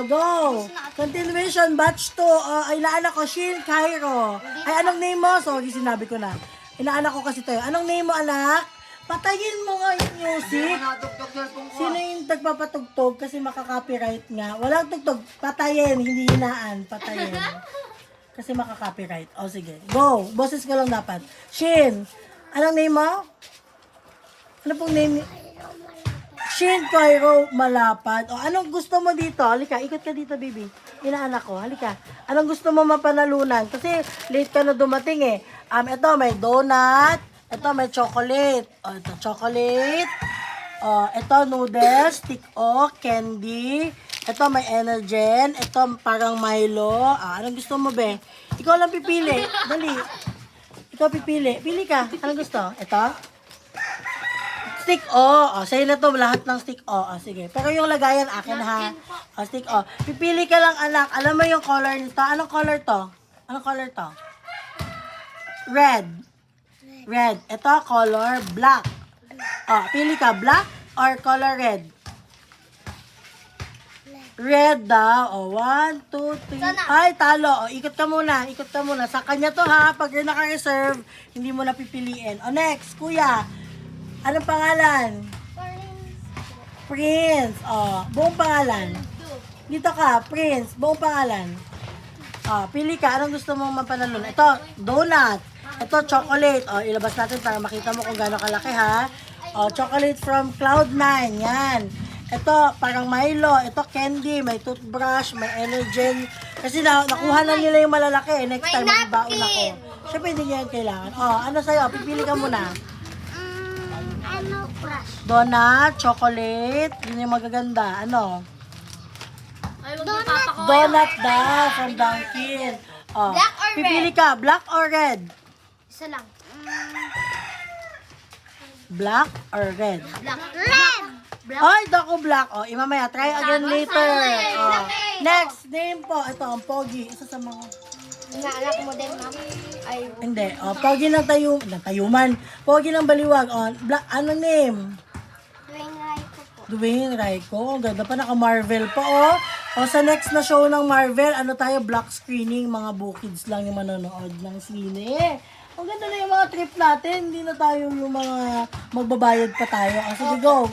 Go! Continuation, batch 2. Ay, inaanak ko, Shin Cairo. Ay, anong name mo? Sorry, sinabi ko na. Inaanak ko kasi tayo. Anong name mo, anak? Patayin mo nga yung music. Sino yung nagpapatugtog? Kasi makaka-copyright nga. Walang tugtog. Patayin, hindi hinaan. Patayin. Kasi makaka-copyright. O, sige. Go! Boses ko lang dapat. Shin, anong name mo? Ano pong name? Shin Cairo Malapad. O, anong gusto mo dito? Halika, ikot ka dito, baby. Inaanak ko. Halika. Anong gusto mo mapanalunan? Kasi late ka na dumating eh. Ito may donut. Ito may chocolate. O, ito chocolate. O, ito noodles, stick-o, candy. Ito may Energen. Ito parang Milo. Anong gusto mo, be? Ikaw lang pipili. Dali. Ikaw pipili. Pili ka. Anong gusto? Ito? Stick-o. Sa'yo na to lahat ng stick-o. Sige. Pero yung lagayan akin ha. Stick-o. Pipili ka lang, anak. Alam mo yung color nito? Anong color to? Anong color to? Red. Red. Ito color black. Pili ka. Black or color red? Red daw. 1, 2, 3. Ay, talo. Ikot ka muna. Ikot ka muna. Sa kanya to ha. Pag you're naka-reserve, hindi mo na pipiliin. Next, kuya. Anong pangalan? Prince. Buong pangalan. Dito ka, Prince. Buong pangalan. Pili ka. Anong gusto mong mapanalun? Ito, donut. Ito, chocolate. Ilabas natin para makita mo kung gaano kalaki ha. Chocolate from Cloud9. Yan. Ito, parang Milo. Ito, candy. May toothbrush. May Energen. Kasi nakuha na nila yung malalaki. Next time, magbaon ako. Siyempre, hindi nyo yan kailangan. Ano sa'yo? Pipili ka muna. Donut, chocolate, yun yung magaganda. Ano? Donut daw from Dunkin. Black or Pipili ka, black or red? Isa lang. Black or red? Black. Red! Ay, dako black. Mamaya, try again later. Next, name po. Ito, ang Pogi. Isa sa mga... Inaanak mo din, ma'am? Ay, Hindi. Pogi ng tayuman. Pogi ng baliwag. Anong name? Dwayne Raiko po. Dwayne Raiko. Ang ganda pa. Naka-Marvel pa, sa next na show ng Marvel, tayo? Black screening. Mga bukids lang yung manonood ng sine. Ang ganda na yung mga trip natin. Hindi na tayo yung mga magbabayad pa tayo. Sige, go.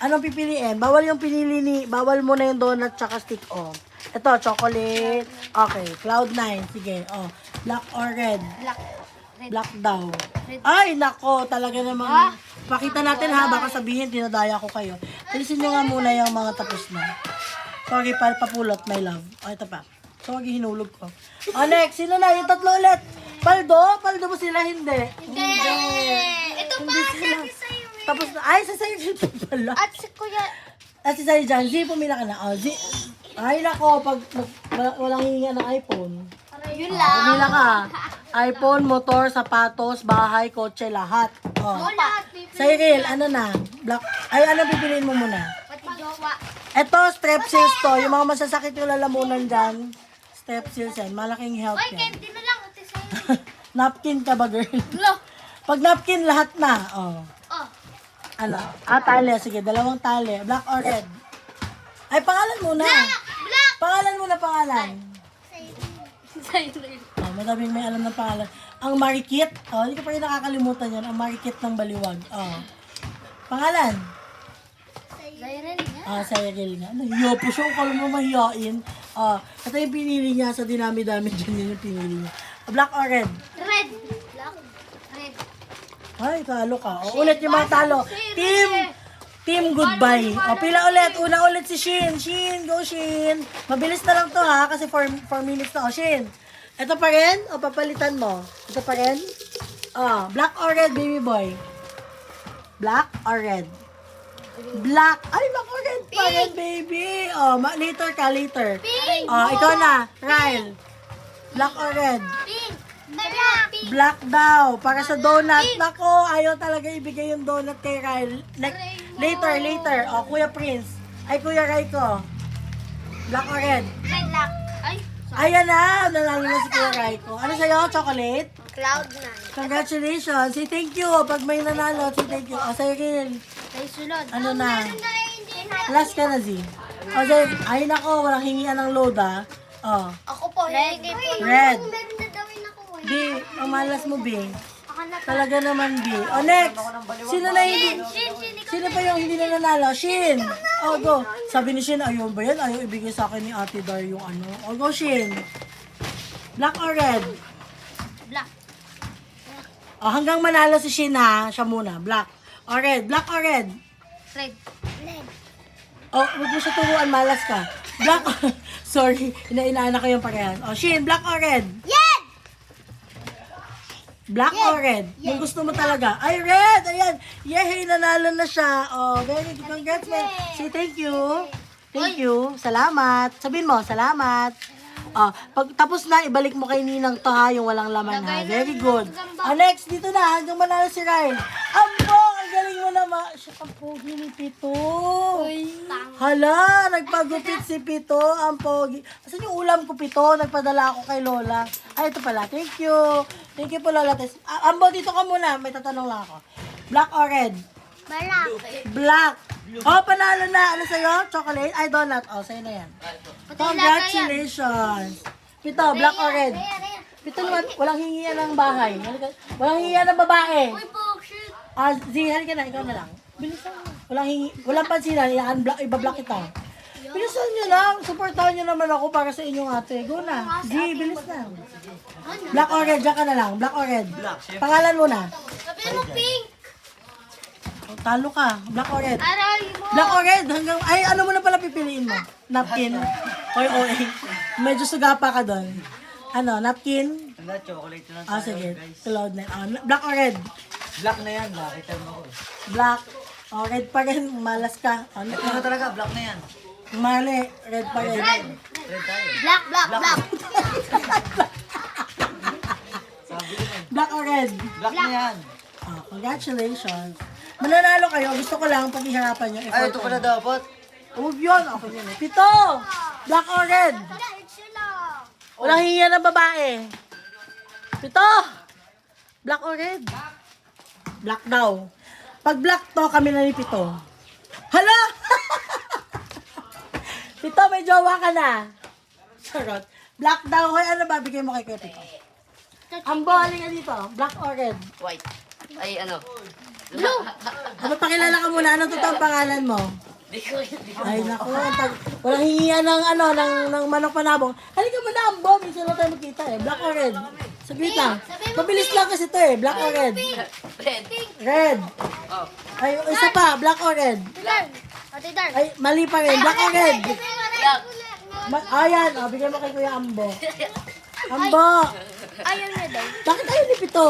Anong pipiliin? Bawal yung pinili bawal mo na yung donut tsaka stick-o. Ito, chocolate. Okay, Cloud9. Sige, black or red? Black. Black daw. Ay, nako, talaga namang. Pakita natin ha, baka sabihin, dinadaya ko kayo. Alisin nyo nga muna yung mga tapos na. Sorry, papulot, my love. Ito pa. Sorry, hinulog ko. Next, sino na? Yung tatlo ulit. Paldo? Paldo mo sila? Hindi. Ito pa, Hindi sila. Tapos na, ay, sa sa'yo dito pala. At si Kuya, At si sa'yo dyan, Z, pumila ka na. Ay, nako, pag walang hihinga ng iPhone. yun lang. Pumila ka. iPhone, motor, sapatos, bahay, kotse, lahat. Lahat, Cyril, ano na? Black. Ay, ano pipiliin mo muna? pati jowa. Ito, strepsils to. Yung mga masasakit yung lalamunan dyan. Strepsils yan. Malaking help Ay, yan. candy na lang. Ate sa'yo. Napkin ka ba, girl? Lo. Pag napkin, lahat na. Ano? Oh. Tali. Sige, dalawang tali. Black or red? Ay, pangalan muna. Black. Pangalan muna, pangalan. Sa'yo. Madaming may alam ng pangalan. Ang Marikit. Hindi ko pa rin nakakalimutan yan. Ang Marikit ng Baliwag. Pangalan? Cyril nga. Cyril nga. Nahiya po siya. Kung alam mo mahiyain. Ito yung pinili niya sa dinami-dami dyan. Yun yung pinili niya. Black or red? Red. Black. Red. Ay, talo ka. Ulit yung mga talo. Team goodbye. Pila ulit. Una ulit si Shin. Shin, go Shin. Mabilis na lang to ha. Kasi 4 minutes na. Shin. Ito pa rin? O papalitan mo? Ito pa rin? Black or red, baby boy? Black or red? Black. Ay, black or red pa rin, baby. Later ka, later. Pink. Ikaw na. Ryle. Black or red? Pink. Black. Pink. Black daw. Para sa donut. Nako, ayaw talaga ibigay yung donut kay Ryle. Later. Kuya Prince. Ay, Kuya Raiko. Black or red? Red. Black. Ay. Ayan na. Nanalo na si Kuya Raiko. Ano sa'yo? Chocolate? Cloud9. Congratulations. Say thank you. Pag may nanalo, say thank you. Cyril. Kay Sulod. Ano na? Last ka na, Z. O, Zay, ay nako, walang hingian ng load ah. Oh, Ako po, hindi po. red. Meron na gawin ako eh. B, ang malas mo, B. Ako na to. Talaga naman, B. O, next. Sino na hindi? Shin, Sino pa yung hindi na nanalo? Shin. O, go. Sabi ni Shin, ayaw ba yan? Ayaw ibigay sa akin ni Ate Dar yung ano. O, go, Shin. Black or red? Black. O, hanggang manalo si Shin ha. Siya muna. Black or red? Black or red? Red. Red. O, huwag mo siya turuan. Malas ka. Black or... Sorry. Inainaan ko yung parehas. O, Shin, black or red? Yan! Black or red? Yung gusto mo talaga. Ay, red! Ayan. Yay! Nanalo na siya. Oh, very good. Congrats, man. Say thank you. Thank you. Salamat. Sabihin mo, salamat. Oh, pag tapos na, ibalik mo kay Ninang to ha, yung walang laman ha. Very good. Oh, next, dito na. Hanggang manalo si Ryan. Ambo! Ang galing mo naman. Siya ang pogi ni Pito. Hala, nagpagupit si Pito. Ang pogi. Asan yung ulam ko, Pito? Nagpadala ako kay Lola. Ay, ito pala. Thank you. Thank you po, Lola Tess. Ambo, dito ka muna. May tatanong lang ako. Black or red? Black. Black. Oh, panalo na. Ano sa'yo? Chocolate? Ay, donut. Oh, sa'yo na yan. Congratulations. Pito, black or red? Pito naman, walang hingian ng bahay. Walang hingian ng babae. Uy, po, shit. Ah, Z, halika na. Ikaw na lang. Bilisan mo. Walang pansinan. Ibablock kita. Bilisan nyo lang. Supportahan nyo naman ako para sa inyong ate. Go na. Z, bilis na. Black or red? Diyan ka na lang. Black or red? Pangalan mo na. Sabi mo pink. Oh, talo ka. Black or red? Aray mo. Black or red? Hanggang, ay, ano mo na pala pipiliin mo? Napkin? Oy, oy. Medyo sugapa ka doon. Ano, napkin? Wala, chocolate na lang Ah, tayo, sige. guys. Cloud9. Ah, black or red? Black na yan, nakita mo ako. Black. Oh, red pa rin. Malas ka. Ano? Ito na talaga, black na yan. Mali. Red pa rin. Red tayo. Black, black, black. Sabi ko na, Black or red? black na yan. Oh, congratulations. Mananalo kayo. Gusto ko lang paghihirapan nyo. Ay, ito pala dapat. Huwag yun. Okay yun eh. Pito! Black or red? Walang hiya ng babae. Pito! Black or red? Black daw. Pag black to, kami na ni Pito. Hala! Pito, may jowa ka na. Charot. Black daw. Hoy, ano ba? Bigay mo kay Kuya Pito. Ang bowling ka dito. Black or red? White. Ay, ano? Blue. Ano, pakilala ka muna. Anong totoong pangalan mo? Di ko. Ay, naku. Walang hihiya ng, ano, ng manok panabong. Halika mo na, Ambo. Minsan lang tayo magkita eh. Black or red? Saglit lang. Mabilis lang kasi ito eh. Black or red? Red. Red. Oh. Ay, isa pa. Black or red? Dark. Ate Dark. Ay, mali pa rin. Black or red? Black. Ayan. O, bigyan mo kay Kuya Ambo. Ambo. Ayaw niya daw. Bakit ayaw ni Pito?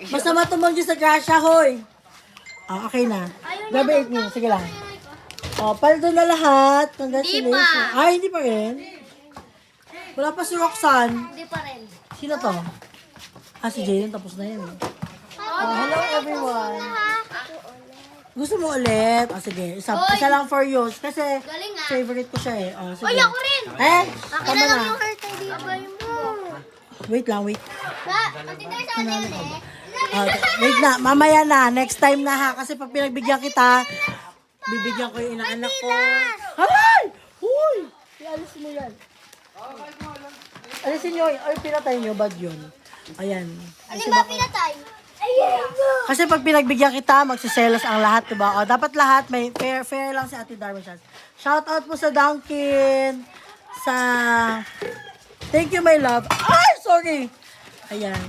Masama tumanggi sa grasya, hoy. Ah, okay na. Grabe 8 minutes. Sige lang. O, paldo na lahat. Congratulations. Ay, hindi pa rin. Wala pa si Roxanne. Hindi pa rin. Sino to? Ah, si Jaden. Tapos na yun. Hello everyone. Gusto mo ulit? O, sige. Isa lang for you. Kasi Galing ah. favorite ko siya eh. O, sige. Uy, ako rin. Eh, Akin tama na lang na. yung heart ID. Abay mo. Wait lang, wait. Ate Dark, saan yun eh? Wait na, mamaya na. Next time na ha. Kasi pag pinagbigyan kita, bibigyan ko yung inaanak ko. Hay! Huy! Ialis mo yan. Alisin nyo. Ay, pinatay nyo. Bad yun. Ayan. Alin ba pinatay? Kasi pag pinagbigyan kita, magsiselos ang lahat, diba? O, dapat lahat, may fair lang si Ate Darwin Chance. Shout out po sa Dunkin, sa... Thank you, my love. Ay, sorry! Ayan.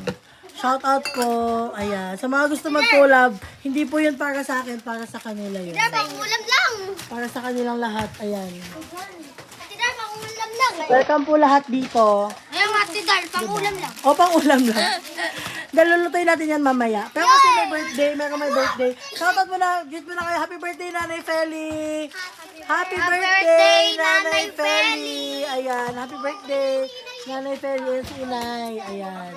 Shout out po. Ayan. Sa mga gusto mag-collab, hindi po yun para sa akin, para sa kanila yun. Dar, pangulam lang. Para sa kanilang lahat. Ayan. Ate Dar, pangulam lang. Welcome po lahat dito. Ayun, Ate Dar, pangulam lang. O, pang-ulam lang. Dalulutuin natin yan mamaya. Pero kasi may birthday, meron may birthday. Shoutout mo na, gift mo na kayo. Happy birthday, Nanay Feli! Happy birthday, Nanay Feli! Ayan, happy birthday, Nanay Feli and si Inay. Ayan.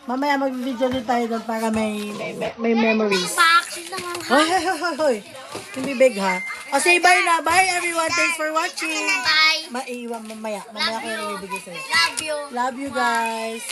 Mamaya mag-video din tayo doon para may memories. Paksis lang ang Hoy, hoy, hoy, hoy, hoy. Hindi big ha. O, say bye na. Bye everyone. Thanks for watching. bye. Maiwan mamaya. Mamaya ko yung ibigay sa'yo. Love you. Love you guys.